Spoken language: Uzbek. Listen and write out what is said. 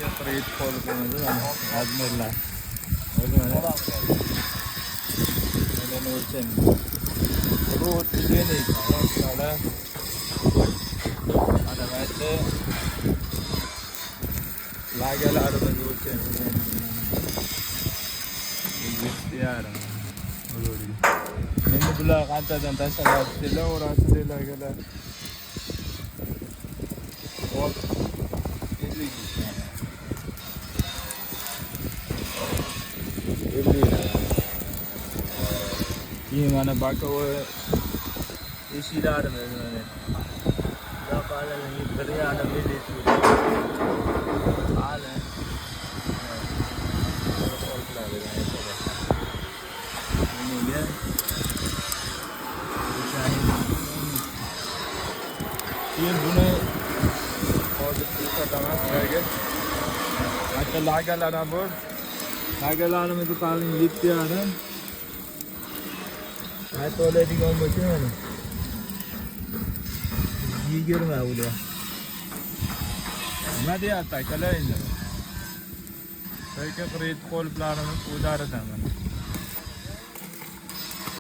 Kırık koyduklarımızı azmirler. Öyle mi? Öyle ne ölçelim. Bu düzgün değil. Şöyle. Hadi belki lagelerimizi ölçelim. Yarım. Endi bular qanchadan tashlanyaptilar, o'rasizlar akalar. Hop. 50 Keyin mana bakovoy eshiklarimiz mana. Zapalaning 1,5 metr. Hali. Keyin buni hozir ko'rsataman sizlarga. Bitta lagalar ham bor. Lagalarimizni qarang 7,5. Aytib oladigan bo'lsa mana 20 ular. Nima deyapti akalar endi? Lekin kredit qoliplarimiz o'zlaridan mana.